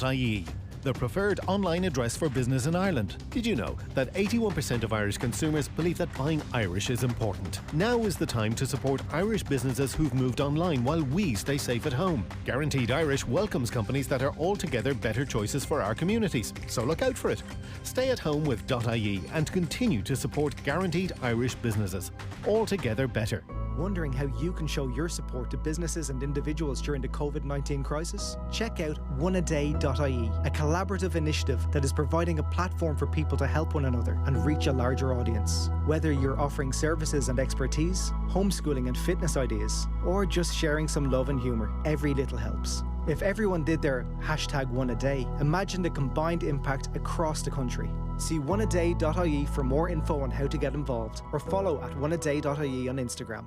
www.irish.ie, the preferred online address for business in Ireland. Did you know that 81% of Irish consumers believe that buying Irish is important? Now is the time to support Irish businesses who've moved online while we stay safe at home. Guaranteed Irish welcomes companies that are altogether better choices for our communities, so look out for it. Stay at home with .ie and continue to support Guaranteed Irish businesses. Altogether better. Wondering how you can show your support to businesses and individuals during the COVID-19 crisis? Check out oneaday.ie, a collaborative initiative that is providing a platform for people to help one another and reach a larger audience. Whether you're offering services and expertise, homeschooling and fitness ideas, or just sharing some love and humour, every little helps. If everyone did their #oneaday, imagine the combined impact across the country. See oneaday.ie for more info on how to get involved, or follow at oneaday.ie on Instagram.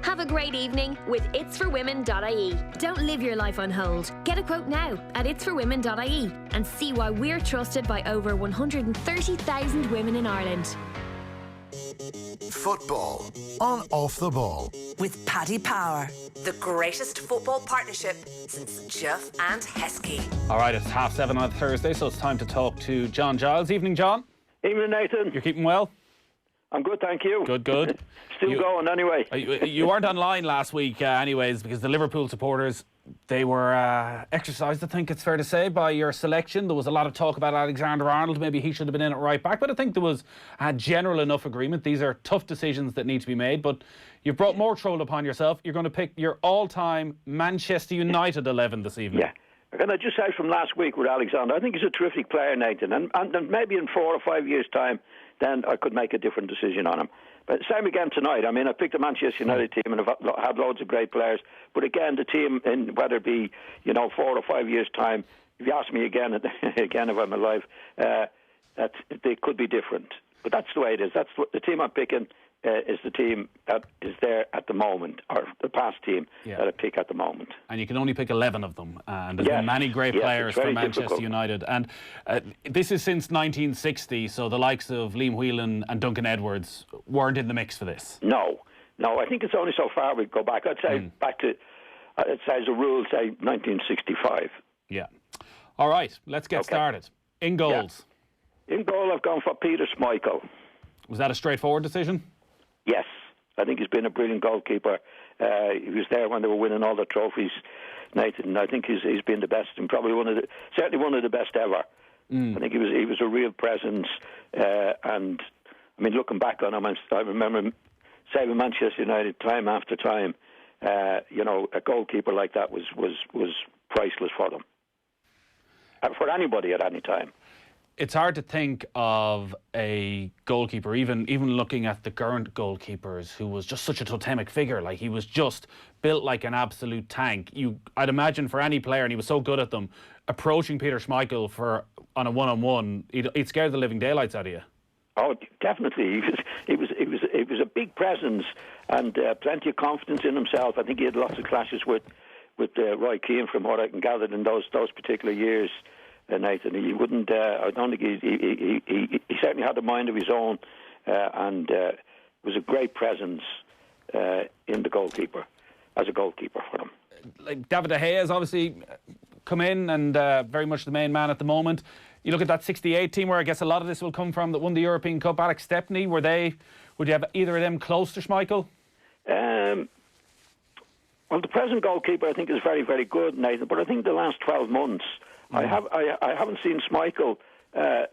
Have a great evening with itsforwomen.ie. Don't live your life on hold. Get a quote now at itsforwomen.ie and see why we're trusted by over 130,000 women in Ireland. Football on Off the Ball. With Paddy Power, the greatest football partnership since Jeff and Heskey. All right, it's 7:30 on a Thursday, so it's time to talk to John Giles. Evening, John. Evening, Nathan. You're keeping well? I'm good, thank you. Good. Still going anyway. You weren't online last week anyways, because the Liverpool supporters, they were exercised, I think it's fair to say, by your selection. There was a lot of talk about Alexander-Arnold. Maybe he should have been in at right back, but I think there was a general enough agreement. These are tough decisions that need to be made, but you've brought more trouble upon yourself. You're going to pick your all-time Manchester United 11 this evening. Yeah. Can I just say from last week with Alexander, I think he's a terrific player, Nathan, and maybe in 4 or 5 years' time, then I could make a different decision on him. But same again tonight. I mean, I picked the Manchester United team and I've had loads of great players. But again, the team, in whether it be 4 or 5 years' time, if you ask me again if I'm alive, that they could be different. But that's the way it is. That's the team I'm picking. Is the team that is there at the moment, or the past team that I pick at the moment. And you can only pick 11 of them. And there's been many great players for Manchester difficult. United. And this is since 1960, so the likes of Liam Whelan and Duncan Edwards weren't in the mix for this. No. I think it's only so far we go back. I'd say back to, as a rule, say 1965. Yeah. All right, let's get started. In goals. Yeah. In goal, I've gone for Peter Schmeichel. Was that a straightforward decision? Yes, I think he's been a brilliant goalkeeper. He was there when they were winning all the trophies, Nathan. I think he's been the best, and probably certainly one of the best ever. I think he was a real presence, and I mean, looking back on him, I remember saving Manchester United time after time. A goalkeeper like that was priceless for them, for anybody at any time. It's hard to think of a goalkeeper, even looking at the current goalkeepers, who was just such a totemic figure. Like, he was just built like an absolute tank. I'd imagine for any player, and he was so good at them, approaching Peter Schmeichel on a one-on-one, he'd scare the living daylights out of you. Oh, definitely. He was a big presence and plenty of confidence in himself. I think he had lots of clashes with Roy Keane, from what I can gather in those particular years. Nathan, he wouldn't. I don't think he certainly had a mind of his own, and was a great presence in the goalkeeper as a goalkeeper for them. Like David De Gea has obviously come in and very much the main man at the moment. You look at that '68 team, where I guess a lot of this will come from, that won the European Cup. Alex Stepney, would you have either of them close to Schmeichel? Well, the present goalkeeper I think is very, very good, Nathan. But I think the last 12 months. I haven't seen Schmeichel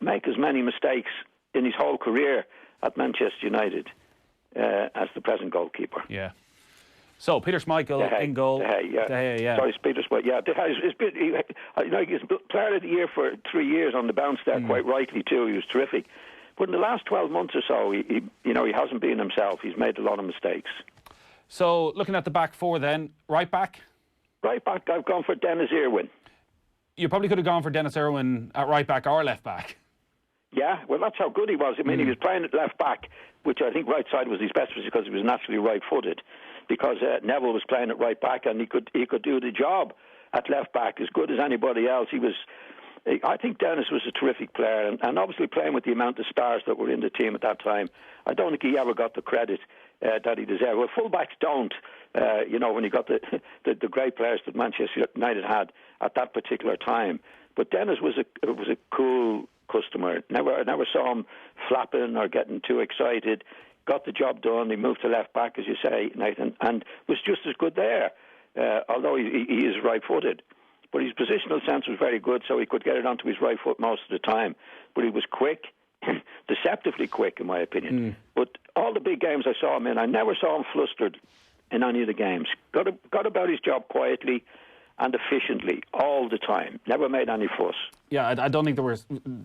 make as many mistakes in his whole career at Manchester United as the present goalkeeper. Yeah. So Peter Schmeichel in goal. De Gea, yeah. Sorry, it's Peter Schmeichel. Yeah, De Gea he's player of the year for 3 years on the bounce there, quite rightly too. He was terrific. But in the last 12 months or so, he hasn't been himself. He's made a lot of mistakes. So looking at the back four, then right back. Right back, I've gone for Dennis Irwin. You probably could have gone for Dennis Irwin at right back or left back. Yeah, well, that's how good he was. I mean, he was playing at left back, which I think right side was his best, because he was naturally right-footed. Because Neville was playing at right back, and he could do the job at left back as good as anybody else. I think Dennis was a terrific player, and obviously playing with the amount of stars that were in the team at that time, I don't think he ever got the credit that he deserved. Well, fullbacks don't. When you got the great players that Manchester United had at that particular time. But Dennis was a cool customer. I never saw him flapping or getting too excited. Got the job done. He moved to left back, as you say, Nathan, and was just as good there. Although he is right-footed. But his positional sense was very good, so he could get it onto his right foot most of the time. But he was quick, deceptively quick, in my opinion. But all the big games I saw him in, I never saw him flustered in any of the games. Got about his job quietly and efficiently all the time. Never made any fuss. Yeah, I don't think there were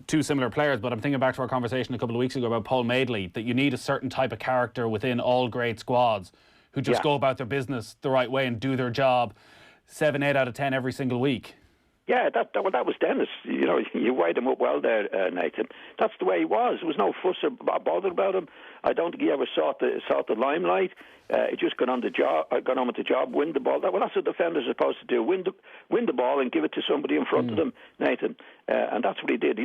two similar players, but I'm thinking back to our conversation a couple of weeks ago about Paul Madeley, that you need a certain type of character within all great squads who just go about their business the right way and do their job 7, 8 out of 10 every single week. Yeah, that was Dennis. You know, you weighed him up well there, Nathan. That's the way he was. There was no fuss or bother about him. I don't think he ever sought the limelight. He just got on with the job, win the ball. That's what defenders are supposed to do: win the ball and give it to somebody in front of them, Nathan. And that's what he did.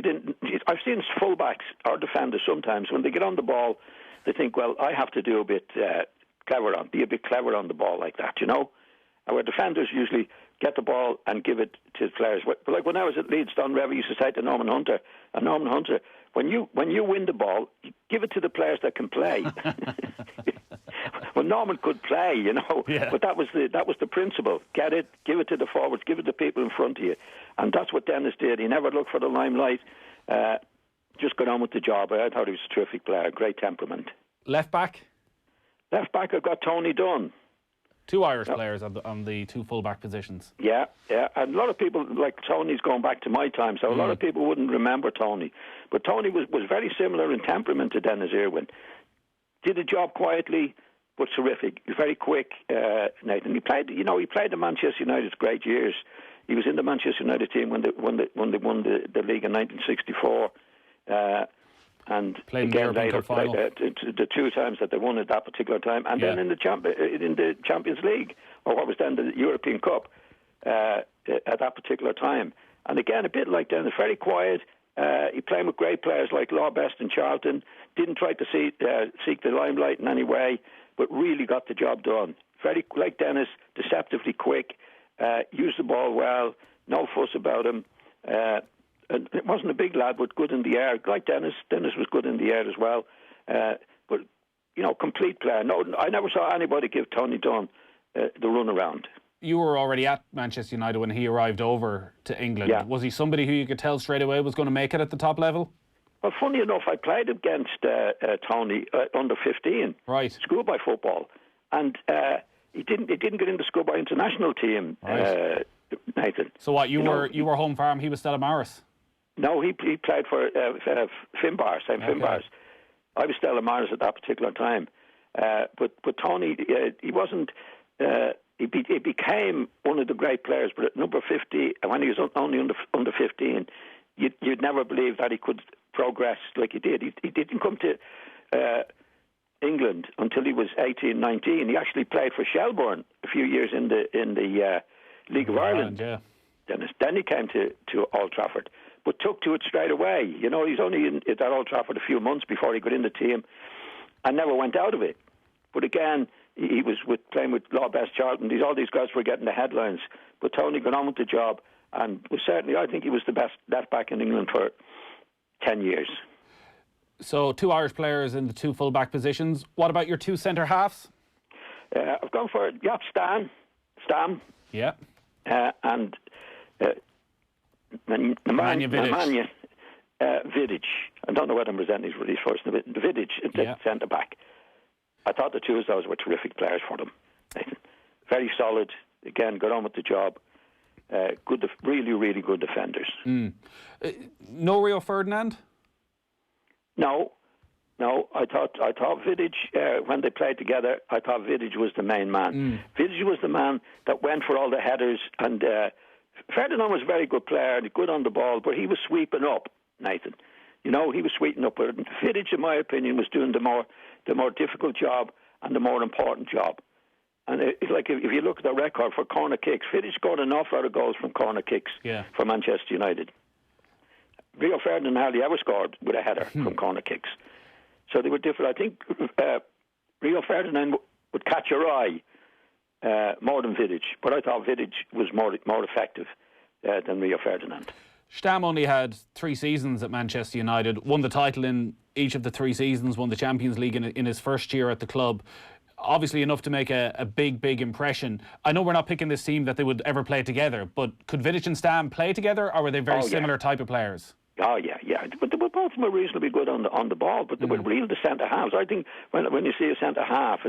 I've seen fullbacks or defenders sometimes when they get on the ball, they think, well, I have to do a bit be a bit clever on the ball like that, you know. Our defenders usually get the ball and give it to players. Like when I was at Leeds, Don Revy used to say to Norman Hunter, when you win the ball, you give it to the players that can play. Well, Norman could play, you know, but that was the principle. Get it, give it to the forwards, give it to people in front of you, and that's what Dennis did. He never looked for the limelight. Just got on with the job. I thought he was a terrific player, great temperament. Left back, I've got Tony Dunn. Two Irish players on the two full-back positions. Yeah. And a lot of people, like Tony's going back to my time, so a lot of people wouldn't remember Tony. But Tony was very similar in temperament to Dennis Irwin. Did the job quietly, but terrific. He was very quick, Nathan. He played in Manchester United's great years. He was in the Manchester United team when they won the league in 1964. And played again in the later, final. The two times that they won at that particular time, and then in the Champions League, or what was then the European Cup, at that particular time. And again, a bit like Dennis, very quiet. He played with great players like Law Best and Charlton. Didn't try to seek the limelight in any way, but really got the job done. Very like Dennis, deceptively quick. Used the ball well. No fuss about him. And it wasn't a big lad, but good in the air. Like Dennis was good in the air as well. But, you know, complete player. No, I never saw anybody give Tony Dunn the run around. You were already at Manchester United when he arrived over to England. Yeah. Was he somebody who you could tell straight away was going to make it at the top level? Well, funny enough, I played against Tony under 15, right? Schoolboy football, and he didn't get in the schoolboy international team. Right. Nathan. So what? You were home farm. He was Stella Maris. No, he played for Finbar, St. Finbar's. I was Stella Maris at that particular time, but Tony, he wasn't. He became one of the great players, but at number 50, when he was only under 15, you'd never believe that he could progress like he did. He didn't come to England until he was 18, 19. He actually played for Shelbourne a few years in the League of Ireland. Yeah. Then he came to Old Trafford, but took to it straight away. You know, he's only at Old Trafford a few months before he got in the team and never went out of it. But again, he was playing with Law Best, Charlton. All these guys were getting the headlines. But Tony got on with the job and was certainly, I think he was the best left back in England for 10 years. So 2 Irish players in the 2 full-back positions. What about your 2 centre-halves? I've gone for Stam. Yeah. And Nemanja Vidic. I don't know whether I'm presenting these release first. Vidic, centre-back. I thought the two of those were terrific players for them. Very solid. Again, got on with the job. Good, really, really good defenders. No Rio Ferdinand? No. I thought Vidic, when they played together, I thought Vidic was the main man. Vidic was the man that went for all the headers, and Ferdinand was a very good player and good on the ball, but he was sweeping up, Nathan. You know, he was sweeping up. But Vidic, in my opinion, was doing the more difficult job and the more important job. And it's like if you look at the record for corner kicks, Vidic scored an awful lot of goals from corner kicks for Manchester United. Rio Ferdinand hardly ever scored with a header from corner kicks. So they were different. I think Rio Ferdinand would catch your eye more than Vidic, but I thought Vidic was more effective than Rio Ferdinand. Stam only had 3 seasons at Manchester United, won the title in each of the 3 seasons, won the Champions League in his first year at the club. Obviously enough to make a big impression. I know we're not picking this team that they would ever play together, but could Vidic and Stam play together, or were they very similar type of players? Oh, yeah. But both of them were reasonably good on the ball, but they were real the centre-halves. I think when you see a centre-half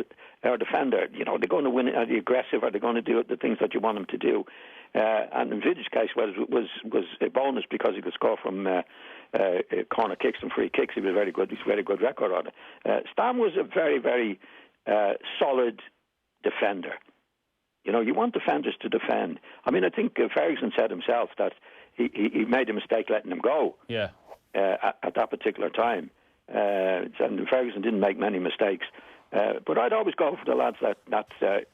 or a defender, you know, they're going to win. Are they aggressive? Are they going to do the things that you want them to do? And in Vidic's case was a bonus because he could score from corner kicks and free kicks. He was very good. He's a very good record on it. Stam was a very, very solid defender. You know, you want defenders to defend. I mean, I think Ferguson said himself that he made a mistake letting him go. Yeah. At that particular time, and Ferguson didn't make many mistakes. But I'd always go for the lads that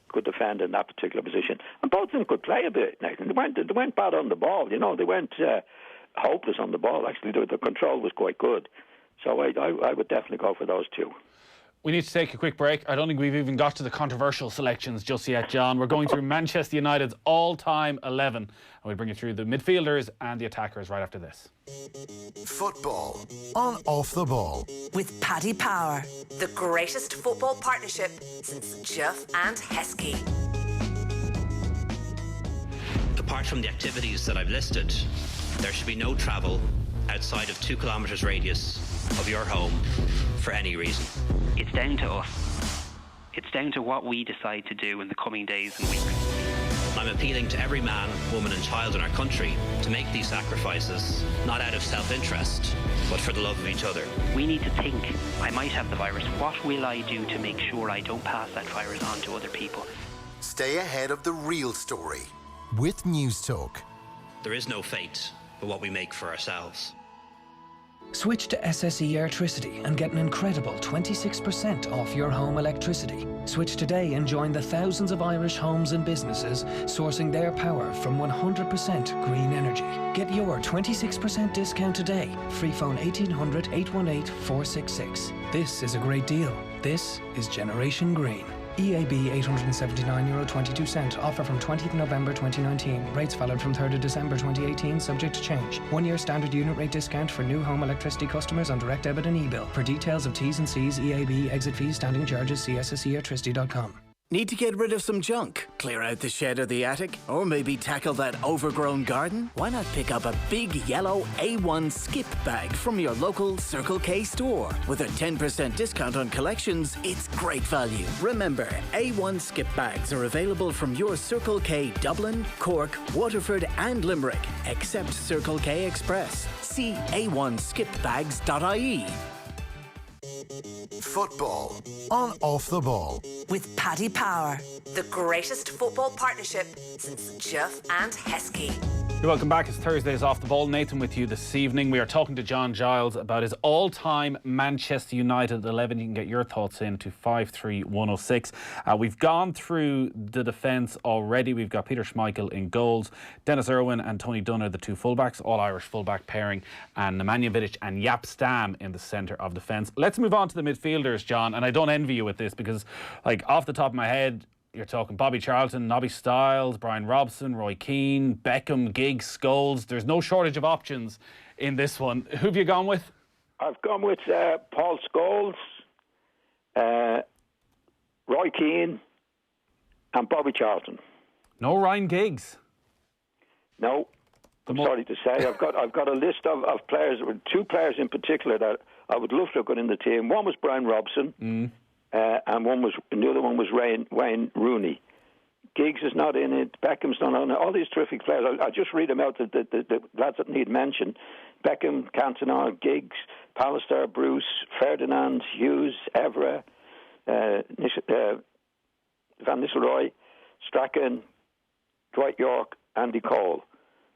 could defend in that particular position, and both of them could play a bit. Nathan, they weren't bad on the ball. You know, they weren't hopeless on the ball. Actually, the control was quite good. So I would definitely go for those two. We need to take a quick break. I don't think we've even got to the controversial selections just yet, John. We're going through Manchester United's all-time 11, and we'll bring you through the midfielders and the attackers right after this. Football on Off the Ball. With Paddy Power, the greatest football partnership since Juff and Heskey. Apart from the activities that I've listed, there should be no travel outside of 2 kilometres radius of your home for any reason. It's down to us. It's down to what we decide to do in the coming days and weeks. I'm appealing to every man, woman and child in our country to make these sacrifices, not out of self-interest, but for the love of each other. We need to think, I might have the virus. What will I do to make sure I don't pass that virus on to other people? Stay ahead of the real story with News Talk. There is no fate but what we make for ourselves. Switch to SSE Electricity and get an incredible 26% off your home electricity. Switch today and join the thousands of Irish homes and businesses sourcing their power from 100% green energy. Get your 26% discount today. Free phone 1800 818 466. This is a great deal. This is Generation Green. EAB €879.22. Offer from 20th November 2019. Rates valid from 3rd of December 2018, subject to change. 1 year standard unit rate discount for new home electricity customers on direct debit and e-bill. For details of T's and C's, EAB, exit fees, standing charges, see sscelectricity.com. Need to get rid of some junk? Clear out the shed or the attic? Or maybe tackle that overgrown garden? Why not pick up a big yellow A1 skip bag from your local Circle K store? With a 10% discount on collections, it's great value. Remember, A1 skip bags are available from your Circle K Dublin, Cork, Waterford and Limerick, except Circle K Express. See a1skipbags.ie. Football on Off the Ball. With Paddy Power, the greatest football partnership since Juff and Heskey. You're welcome back. It's Thursday's Off the Ball. Nathan with you this evening. We are talking to John Giles about his all-time Manchester United 11. You can get your thoughts in to 53106. We've gone through the defence already. We've got Peter Schmeichel in goals. Dennis Irwin and Tony Dunn are the two fullbacks, all-Irish fullback pairing, and Nemanja Vidic and Jaap Stam in the centre of defence. Let's move on to the midfielders, John, and I don't envy you with this because, like, off the top of my head, you're talking Bobby Charlton, Nobby Stiles, Brian Robson, Roy Keane, Beckham, Giggs, Scholes. There's no shortage of options in this one. Who have you gone with? I've gone with Paul Scholes, Roy Keane and Bobby Charlton. No Ryan Giggs? No. I'm sorry to say. I've got a list of players, 2 players in particular that I would love to have got in the team. One was Brian Robson. And the other one was Wayne Rooney. Giggs is not in it. Beckham's not on it. All these terrific players. I'll just read them out, the lads that need mention. Beckham, Cantona, Giggs, Pallister, Bruce, Ferdinand, Hughes, Evra, Van Nistelrooy, Strachan, Dwight York, Andy Cole.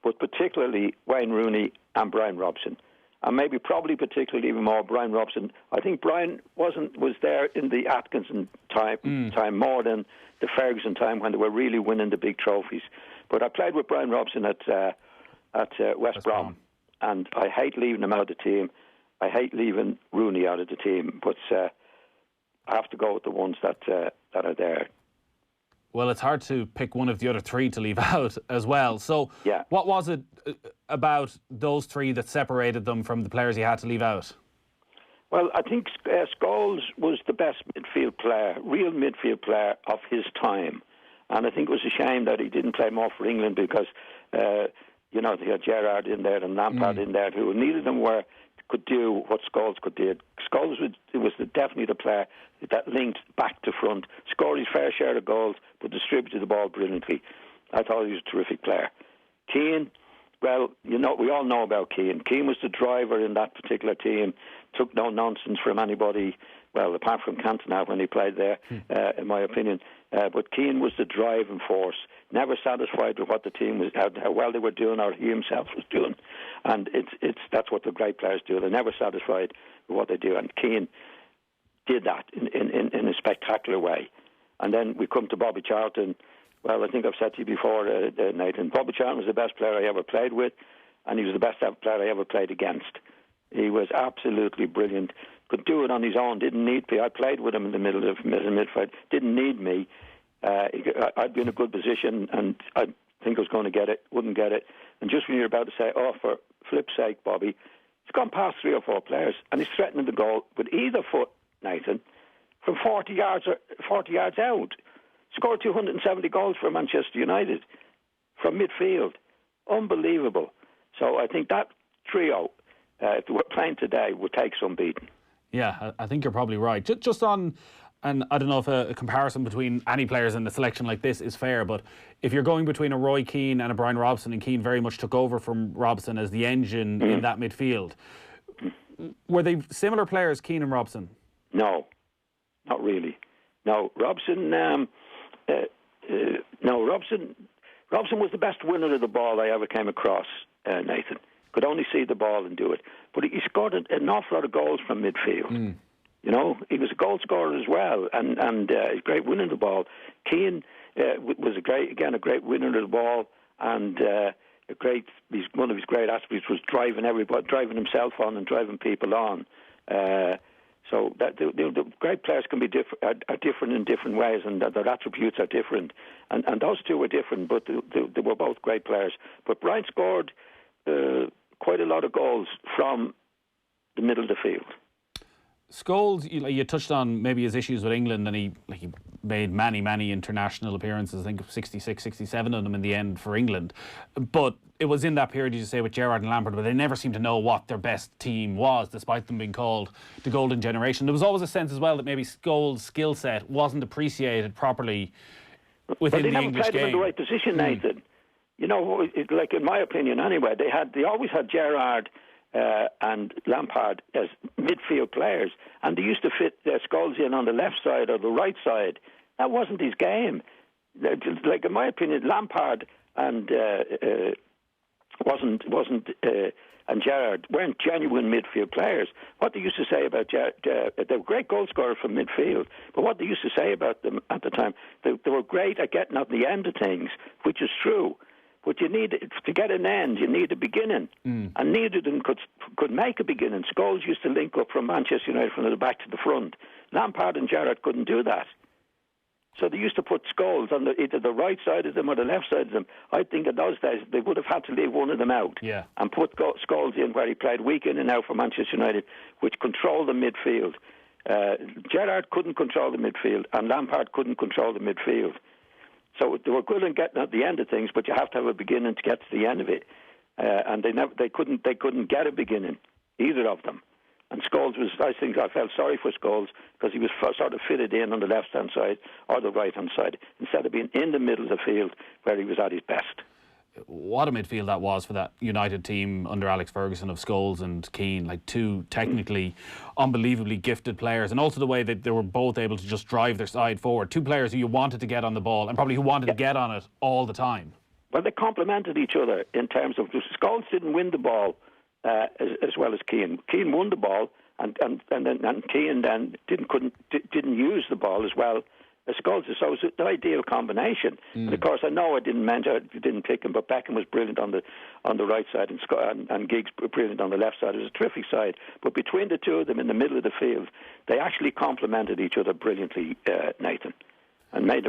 But particularly Wayne Rooney and Brian Robson. And maybe probably particularly even more Brian Robson. I think Brian was there in the Atkinson time more than the Ferguson time when they were really winning the big trophies. But I played with Brian Robson at West Brom, and I hate leaving him out of the team. I hate leaving Rooney out of the team, but I have to go with the ones that are there. Well, it's hard to pick one of the other three to leave out as well. So what was it about those three that separated them from the players you had to leave out? Well, I think Scholes was the best midfield player, real midfield player of his time. And I think it was a shame that he didn't play more for England because, they had Gerrard in there and Lampard in there, who neither of them could do what Scholes could do. Scholes was definitely the player that linked back to front, scored his fair share of goals, but distributed the ball brilliantly. I thought he was a terrific player. Keane, well, we all know about Keane. Keane was the driver in that particular team, took no nonsense from anybody, well, apart from Cantona when he played there, in my opinion. But Keane was the driving force, never satisfied with what the team was, how well they were doing or he himself was doing. And that's what the great players do. They're never satisfied with what they do. And Keane did that in a spectacular way. And then we come to Bobby Charlton. Well, I think I've said to you before, Nathan, Bobby Charlton was the best player I ever played with, and he was the best player I ever played against. He was absolutely brilliant. Could do it on his own, didn't need me. I played with him in the middle of midfield, didn't need me. I'd be in a good position, and I think I was going to get it, wouldn't get it. And just when you're about to say, oh, for flip's sake, Bobby, he's gone past 3 or 4 players, and he's threatening the goal with either foot, Nathan, from 40 yards out. Scored 270 goals for Manchester United from midfield. Unbelievable. So I think that trio, if they were playing today, would take some beating. Yeah, I think you're probably right. Just on, and I don't know if a comparison between any players in a selection like this is fair, but if you're going between a Roy Keane and a Brian Robson, and Keane very much took over from Robson as the engine in that midfield, were they similar players, Keane and Robson? No, not really. No, Robson was the best winner of the ball I ever came across, Nathan. Could only see the ball and do it. But he scored an awful lot of goals from midfield. He was a goal scorer as well, and he's great winning the ball. Keane was a great winner of the ball, and one of his great attributes was driving himself on and driving people on. So that the great players can be are different in different ways, and their attributes are different. And those two were different, but they were both great players. But Brian scored quite a lot of goals from the middle of the field. Scholes, you touched on maybe his issues with England, and he made many international appearances. I think 66, 67 of them in the end for England. But it was in that period, as you say, with Gerrard and Lampard, where they never seemed to know what their best team was, despite them being called the Golden Generation. There was always a sense as well that maybe Scholes' skill set wasn't appreciated properly within the English game. They never played him in the right position, Nathan. Like in my opinion anyway, they always had Gerrard and Lampard as midfield players, and they used to fit Scholes in on the left side or the right side. That wasn't his game. Like in my opinion, Lampard and and Gerrard weren't genuine midfield players. What they used to say about they were great goal scorers from midfield, but what they used to say about them at the time, they were great at getting at the end of things, which is true. But you need to get an end. You need a beginning, and neither of them could make a beginning. Scholes used to link up from Manchester United from the back to the front. Lampard and Gerrard couldn't do that, so they used to put Scholes on either the right side of them or the left side of them. I think in those days they would have had to leave one of them out and put Scholes in where he played week in and out for Manchester United, which controlled the midfield. Gerrard couldn't control the midfield, and Lampard couldn't control the midfield. So they were good at getting at the end of things, but you have to have a beginning to get to the end of it. And they couldn't get a beginning, either of them. And Scholes I felt sorry for Scholes because he was sort of fitted in on the left-hand side or the right-hand side instead of being in the middle of the field where he was at his best. What a midfield that was for that United team under Alex Ferguson of Scholes and Keane, like two technically unbelievably gifted players, and also the way that they were both able to just drive their side forward. Two players who you wanted to get on the ball and probably who wanted to get on it all the time. Well, they complemented each other in terms of Scholes didn't win the ball as well as Keane. Keane won the ball, and Keane then didn't use the ball as well as Scholes. So it was the ideal combination. And of course, I know I didn't pick him, but Beckham was brilliant on the right side, and Giggs brilliant on the left side. It was a terrific side. But between the two of them in the middle of the field, they actually complemented each other brilliantly, Nathan. and made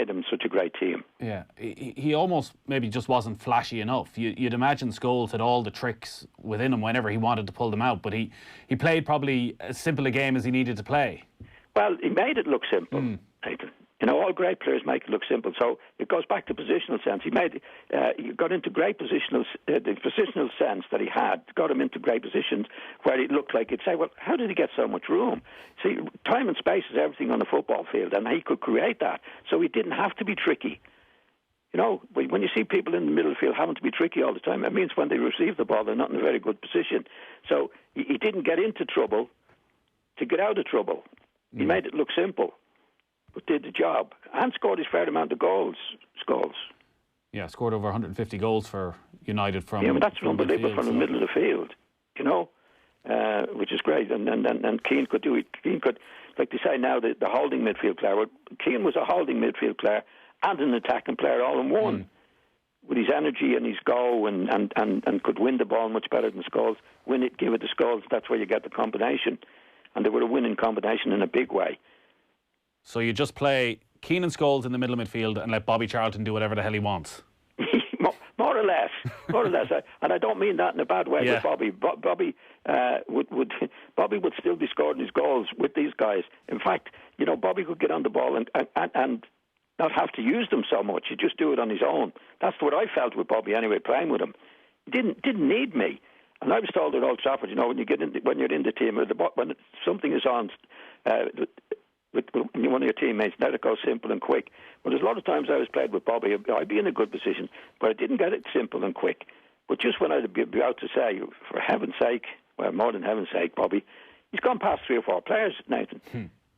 them such a great team. Yeah, he almost maybe just wasn't flashy enough. You'd imagine Scholes had all the tricks within him whenever he wanted to pull them out, but he played probably as simple a game as he needed to play. Well, he made it look simple, Nathan. You know, all great players make it look simple. So it goes back to positional sense. He got into great positional, the positional sense that he had got him into great positions where it looked like you'd say, well, how did he get so much room? See, time and space is everything on the football field, and he could create that. So he didn't have to be tricky. You know, when you see people in the middle field having to be tricky all the time, it means when they receive the ball, they're not in a very good position. So he didn't get into trouble to get out of trouble. He made it look simple, but did the job, and scored his fair amount of goals. Yeah, scored over 150 goals for United from. Yeah, but that's unbelievable midfield, from the middle of the field, you know, which is great. And Keane could do it. Keane could, like they say now, the holding midfield player. Keane was a holding midfield player and an attacking player all in one, with his energy and his go, and could win the ball much better than Scholes. Win it, give it to Scholes. That's where you get the combination, and they were a winning combination in a big way. So you just play Keane and Scholes in the middle of midfield and let Bobby Charlton do whatever the hell he wants. More or less. And I don't mean that in a bad way. Yeah. But Bobby would still be scoring his goals with these guys. In fact, you know, Bobby could get on the ball and not have to use them so much. He'd just do it on his own. That's what I felt with Bobby anyway, playing with him. He didn't need me. And I was told at Old Trafford, you know, when you're in the team, when something is on with one of your teammates, let it go simple and quick. Well, there's a lot of times I was played with Bobby, I'd be in a good position, but I didn't get it simple and quick. But just when I'd be out to say, for heaven's sake, well, more than heaven's sake, Bobby, he's gone past 3 or 4 players, Nathan,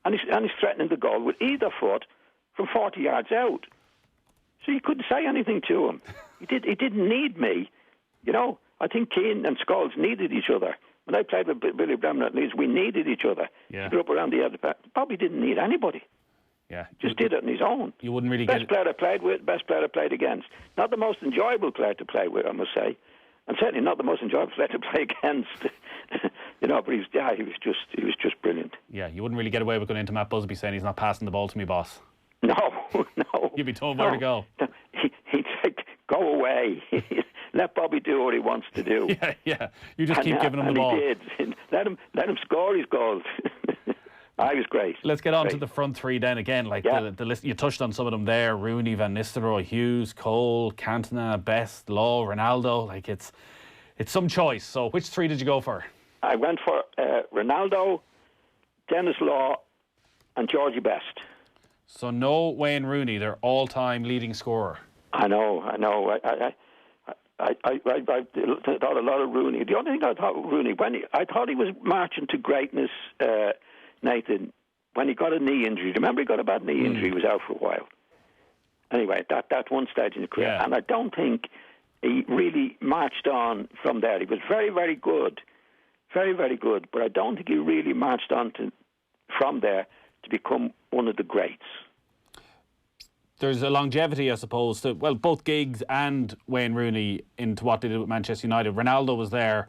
and he's threatening the goal with either foot from 40 yards out. So you couldn't say anything to him. He didn't need me, you know. I think Keane and Scholes needed each other. When I played with Billy Bremner at Leeds, we needed each other. Yeah. Grew up around the other. Bobby didn't need anybody. Yeah. Just did it on his own. You wouldn't really best player I played with, best player I played against. Not the most enjoyable player to play with, I must say, and certainly not the most enjoyable player to play against. You know, but he was just brilliant. Yeah, you wouldn't really get away with going into Matt Busby saying he's not passing the ball to me, boss. No. You'd be told where to go. No. He'd say, go away. Let Bobby do what he wants to do. Yeah. You just keep giving him the ball. He did. Let him score his goals. I was great. Let's get on to the front three then again. The list, you touched on some of them there: Rooney, Van Nistelrooy, Hughes, Cole, Cantona, Best, Law, Ronaldo. It's some choice. So which 3 did you go for? I went for Ronaldo, Dennis Law, and Georgie Best. So no Wayne Rooney, their all-time leading scorer. I know. I thought a lot of Rooney. The only thing I thought of Rooney, I thought he was marching to greatness, Nathan, when he got a knee injury. Remember he got a bad knee injury, he was out for a while. Anyway, that one stage in his career. Yeah. And I don't think he really marched on from there. He was very, very good. Very, very good. But I don't think he really marched on from there to become one of the greats. There's a longevity, I suppose, to, well, both Giggs and Wayne Rooney into what they did with Manchester United. Ronaldo was there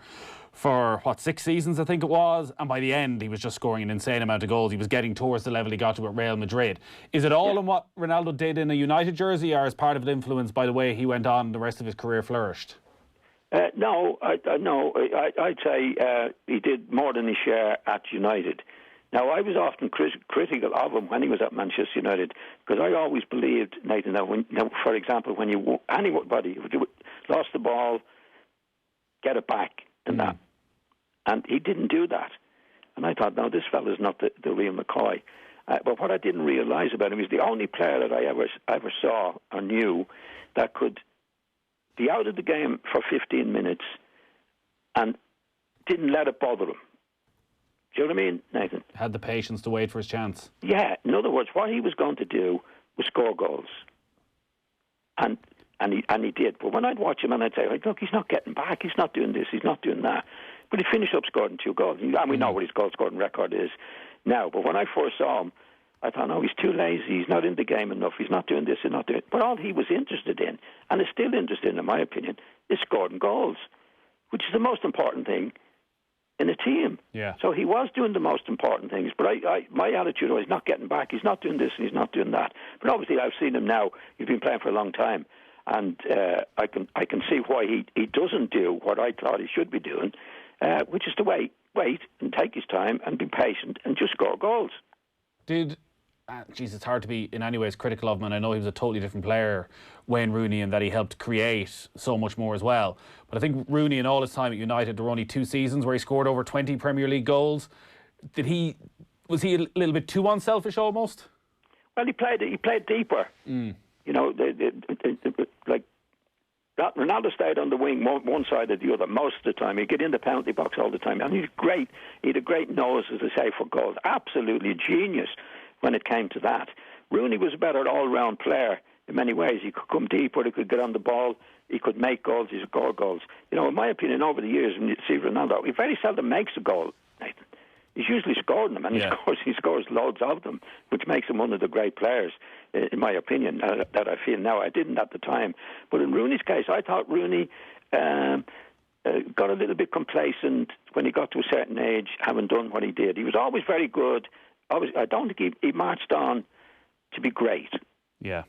for, 6 seasons, I think it was, and by the end he was just scoring an insane amount of goals. He was getting towards the level he got to at Real Madrid. Is it all in what Ronaldo did in a United jersey, or is part of it influenced by the way he went on and the rest of his career flourished? No, I'd say he did more than his share at United. Now, I was often critical of him when he was at Manchester United, because I always believed, Nathan, that for example, when anybody lost the ball, get it back and that. And he didn't do that. And I thought, no, this fella's not the real McCoy. But what I didn't realise about him is the only player that I ever saw or knew that could be out of the game for 15 minutes and didn't let it bother him. Do you know what I mean, Nathan? Had the patience to wait for his chance. Yeah, in other words, what he was going to do was score goals. And he did. But when I'd watch him and I'd say, look, he's not getting back, he's not doing this, he's not doing that. But he finished up scoring 2 goals. And we know what his goal-scoring record is now. But when I first saw him, I thought, no, he's too lazy, he's not in the game enough, he's not doing this, he's not doing it. But all he was interested in, and is still interested in my opinion, is scoring goals, which is the most important thing in a team. Yeah. So he was doing the most important things. But my attitude was, he's not getting back. He's not doing this and he's not doing that. But obviously, I've seen him now. He's been playing for a long time, and I can see why he doesn't do what I thought he should be doing, which is to wait and take his time and be patient and just score goals. It's hard to be in any ways critical of him, and I know he was a totally different player, Wayne Rooney, and that he helped create so much more as well. But I think Rooney, in all his time at United, there were only 2 seasons where he scored over 20 Premier League goals. Was he a little bit too unselfish almost? Well, he played deeper. You know, like that. Ronaldo stayed on the wing, one side or the other most of the time. He'd get in the penalty box all the time, and he's great. He had a great nose, as I say, for goals. Absolutely a genius when it came to that. Rooney was a better all-round player in many ways. He could come deeper, he could get on the ball, he could make goals, he score goals. You know, in my opinion, over the years, when you see Ronaldo, he very seldom makes a goal, Nathan. He's usually scoring them, and he scores loads of them, which makes him one of the great players, in my opinion, that I feel now. I didn't at the time. But in Rooney's case, I thought Rooney got a little bit complacent when he got to a certain age, having done what he did. He was always very good. I don't think he marched on to be great. Yeah.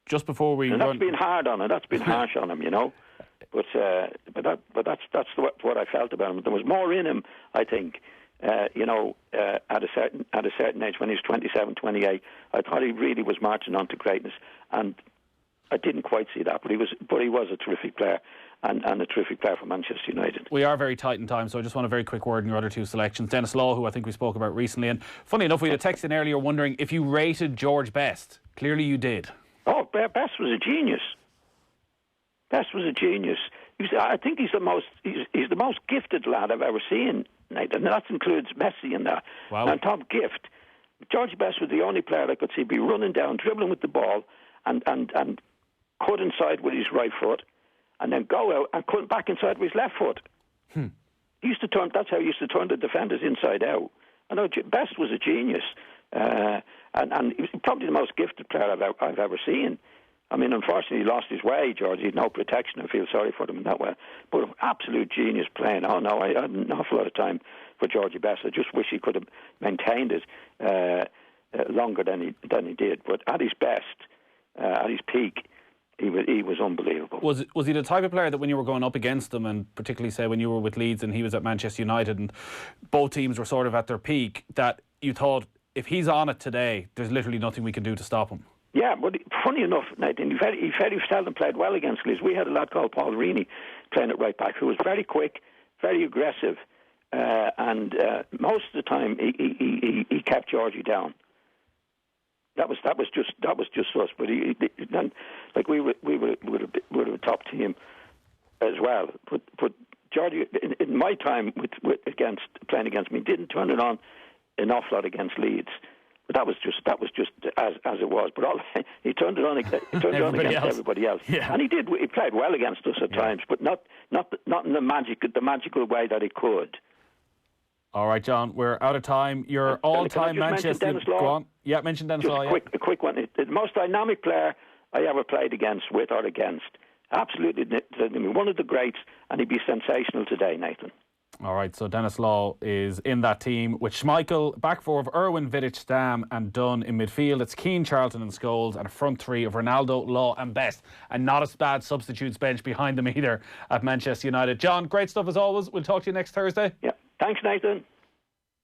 Just before we... And that's been hard on him. That's been harsh on him, you know. But that's what I felt about him. There was more in him, I think. You know, at a certain age, when he was 27, 28, I thought he really was marching on to greatness, and I didn't quite see that. But he was a terrific player, and a terrific player for Manchester United. We are very tight in time, so I just want a very quick word in your other 2 selections. Denis Law, who I think we spoke about recently, and funny enough, we had a text in earlier wondering if you rated George Best. Clearly, you did. Oh, Best was a genius. Best was a genius. I think he's the most gifted lad I've ever seen, Nathan. And that includes Messi and that. Wow. And top gift. George Best was the only player I could see be running down, dribbling with the ball, and cut inside with his right foot, and then go out and cut back inside with his left foot. He used to turn. That's how he used to turn the defenders inside out. I know Best was a genius, and he was probably the most gifted player I've ever seen. I mean, unfortunately, he lost his way, George. He had no protection. I feel sorry for him in that way. But absolute genius playing. Oh, no, I had an awful lot of time for Georgie Best. I just wish he could have maintained it longer than he did. But at his best, at his peak, he was unbelievable. Was he the type of player that when you were going up against him, and particularly, say, when you were with Leeds and he was at Manchester United and both teams were sort of at their peak, that you thought, if he's on it today, there's literally nothing we can do to stop him? Yeah, but funny enough, Nathan, he very seldom played well against Leeds. We had a lad called Paul Reaney playing at right back, who was very quick, very aggressive, and most of the time he kept Georgie down. That was just us. But then, like we were a top team as well. But Georgie, in my time playing against me, didn't turn it on an awful lot against Leeds. But that was just as it was. But he turned it on. He turned it on against everybody else. Yeah. And he did. He played well against us at times, but not in the magical way that he could. All right, John, we're out of time. Your all-time Manchester. Go on. Yeah, mention Denis Law. A quick one. The most dynamic player I ever played with or against. Absolutely, one of the greats, and he'd be sensational today, Nathan. All right, so Denis Law is in that team with Schmeichel, back four of Irwin, Vidic, Stam and Dunn. In midfield, it's Keane, Charlton and Scholes, and a front three of Ronaldo, Law and Best. And not a bad substitutes bench behind them either at Manchester United. John, great stuff as always. We'll talk to you next Thursday. Yeah, thanks, Nathan.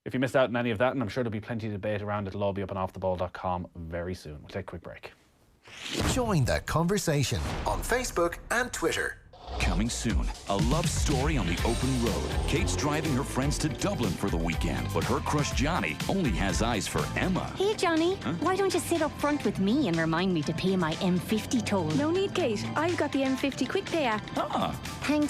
If you missed out on any of that, and I'm sure there'll be plenty of debate around it, it'll all be up on offtheball.com very soon. We'll take a quick break. Join the conversation on Facebook and Twitter. Coming soon, a love story on the open road. Kate's driving her friends to Dublin for the weekend, but her crush Johnny only has eyes for Emma. Hey Johnny, why don't you sit up front with me and remind me to pay my M50 toll? No need, Kate. I've got the M50 Quick Pay app. Ah. Thanks.